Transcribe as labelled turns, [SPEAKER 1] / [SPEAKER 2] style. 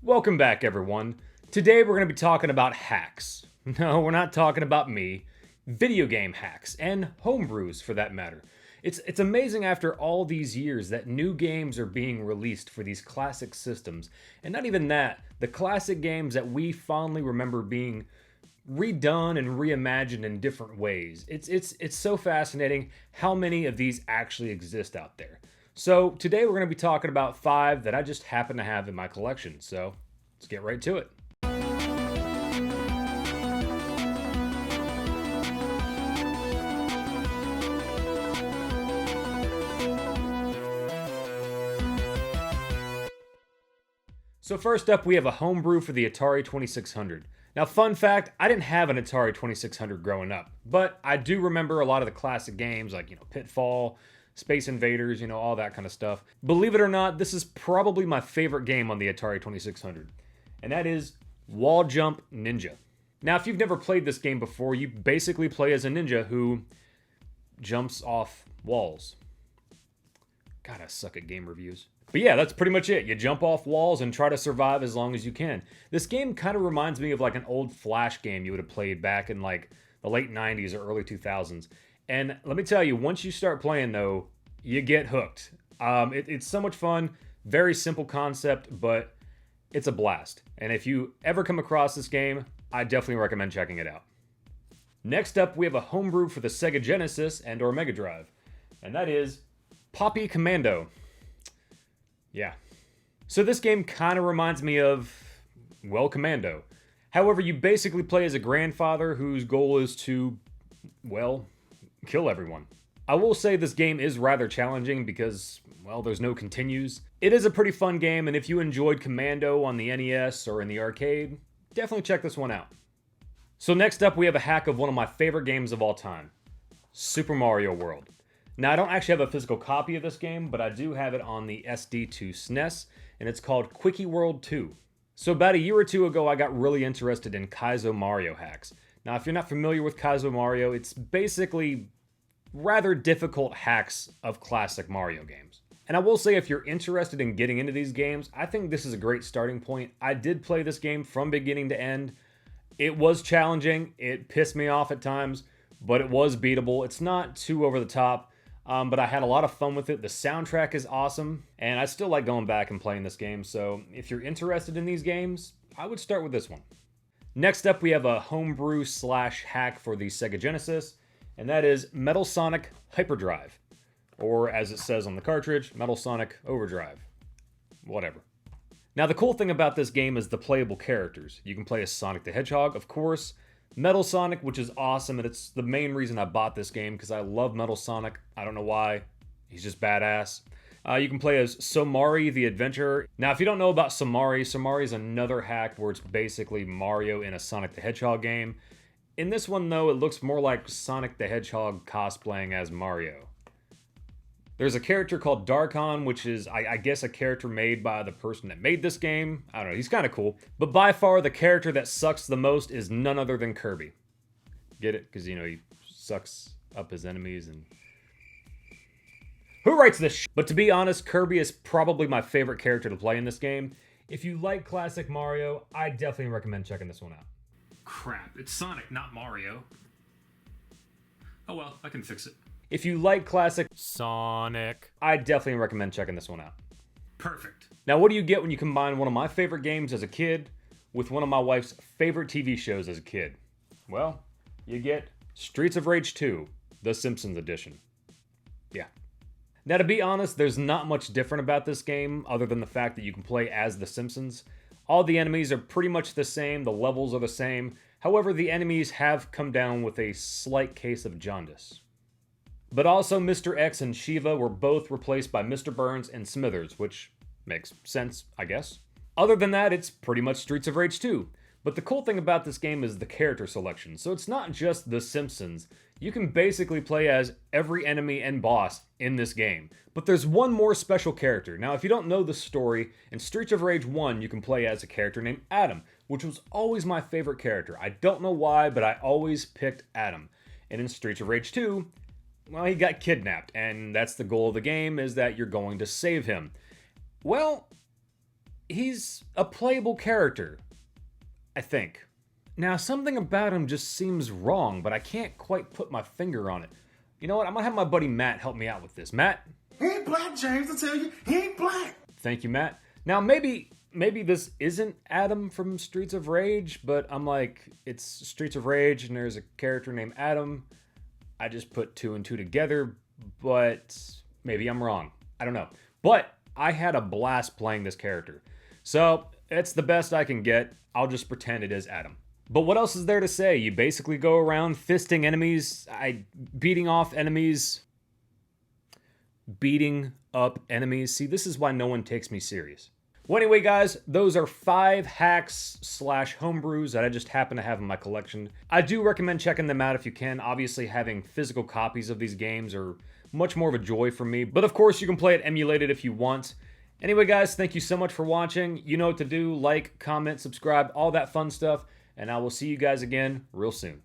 [SPEAKER 1] Welcome back, everyone. Today we're going to be talking about hacks. No, we're not talking about me. Video game hacks, and homebrews for that matter. It's amazing after all these years that new games are being released for these classic systems. And not even that, the classic games that we fondly remember being redone and reimagined in different ways. It's so fascinating how many of these actually exist out there. So today we're going to be talking about 5 that I just happen to have in my collection. So let's get right to it. So first up, we have a homebrew for the Atari 2600. Now, fun fact, I didn't have an Atari 2600 growing up, but I do remember a lot of the classic games like, Pitfall, Space Invaders, all that kind of stuff. Believe it or not, this is probably my favorite game on the Atari 2600, and that is Wall Jump Ninja. Now, if you've never played this game before, you basically play as a ninja who jumps off walls. God, I suck at game reviews. But yeah, that's pretty much it. You jump off walls and try to survive as long as you can. This game kind of reminds me of like an old Flash game you would have played back in like the late 90s or early 2000s. And let me tell you, once you start playing though, you get hooked. It's so much fun, very simple concept, but it's a blast. And if you ever come across this game, I definitely recommend checking it out. Next up, we have a homebrew for the Sega Genesis and or Mega Drive. And that is Poppy Commando. Yeah. So this game kind of reminds me of, well, Commando. However, you basically play as a grandfather whose goal is to, well, kill everyone. I will say this game is rather challenging because, well, there's no continues. It is a pretty fun game, and if you enjoyed Commando on the NES or in the arcade, definitely check this one out. So next up, we have a hack of one of my favorite games of all time, Super Mario World. Now, I don't actually have a physical copy of this game, but I do have it on the SD to SNES, and it's called Quickie World 2. So about a year or two ago, I got really interested in Kaizo Mario hacks. Now, if you're not familiar with Kaizo Mario, it's basically rather difficult hacks of classic Mario games. And I will say, if you're interested in getting into these games, I think this is a great starting point. I did play this game from beginning to end. It was challenging, it pissed me off at times, but it was beatable. It's not too over the top. But I had a lot of fun with it. The soundtrack is awesome, and I still like going back and playing this game, so if you're interested in these games, I would start with this one. Next up, we have a homebrew / hack for the Sega Genesis, and that is Metal Sonic Hyperdrive, or as it says on the cartridge, Metal Sonic Overdrive. Whatever. Now, the cool thing about this game is the playable characters. You can play as Sonic the Hedgehog, of course, Metal Sonic, which is awesome, and it's the main reason I bought this game, because I love Metal Sonic. I don't know why. He's just badass. You can play as Somari the Adventurer. Now, if you don't know about Somari is another hack where it's basically Mario in a Sonic the Hedgehog game. In this one, though, it looks more like Sonic the Hedgehog cosplaying as Mario. There's a character called Darkon, which is, I guess, a character made by the person that made this game. I don't know, he's kind of cool. But by far, the character that sucks the most is none other than Kirby. Get it? Because, he sucks up his enemies and... Who writes this shit? But to be honest, Kirby is probably my favorite character to play in this game. If you like classic Mario, I definitely recommend checking this one out. Crap, it's Sonic, not Mario. Oh well, I can fix it. If you like classic Sonic, I definitely recommend checking this one out. Perfect. Now, what do you get when you combine one of my favorite games as a kid with one of my wife's favorite TV shows as a kid? Well, you get Streets of Rage 2, the Simpsons Edition. Yeah. Now, to be honest, there's not much different about this game other than the fact that you can play as the Simpsons. All the enemies are pretty much the same, the levels are the same. However, the enemies have come down with a slight case of jaundice. But also, Mr. X and Shiva were both replaced by Mr. Burns and Smithers, which makes sense, I guess. Other than that, it's pretty much Streets of Rage 2. But the cool thing about this game is the character selection, so it's not just The Simpsons. You can basically play as every enemy and boss in this game. But there's one more special character. Now, if you don't know the story, in Streets of Rage 1, you can play as a character named Adam, which was always my favorite character. I don't know why, but I always picked Adam. And in Streets of Rage 2, well, he got kidnapped, and that's the goal of the game, is that you're going to save him. Well, he's a playable character, I think. Now, something about him just seems wrong, but I can't quite put my finger on it. You know what? I'm gonna have my buddy Matt help me out with this. Matt?
[SPEAKER 2] He ain't black, James, I tell you. He ain't black.
[SPEAKER 1] Thank you, Matt. Now, maybe this isn't Adam from Streets of Rage, but I'm like, it's Streets of Rage and there's a character named Adam. I just put 2 and 2 together, but maybe I'm wrong. I don't know. But I had a blast playing this character. So, it's the best I can get. I'll just pretend it is Adam. But what else is there to say? You basically go around fisting enemies, beating up enemies. See, this is why no one takes me serious. Well, anyway, guys, those are 5 hacks / homebrews that I just happen to have in my collection. I do recommend checking them out if you can. Obviously, having physical copies of these games are much more of a joy for me. But of course, you can play it emulated if you want. Anyway, guys, thank you so much for watching. You know what to do. Like, comment, subscribe, all that fun stuff. And I will see you guys again real soon.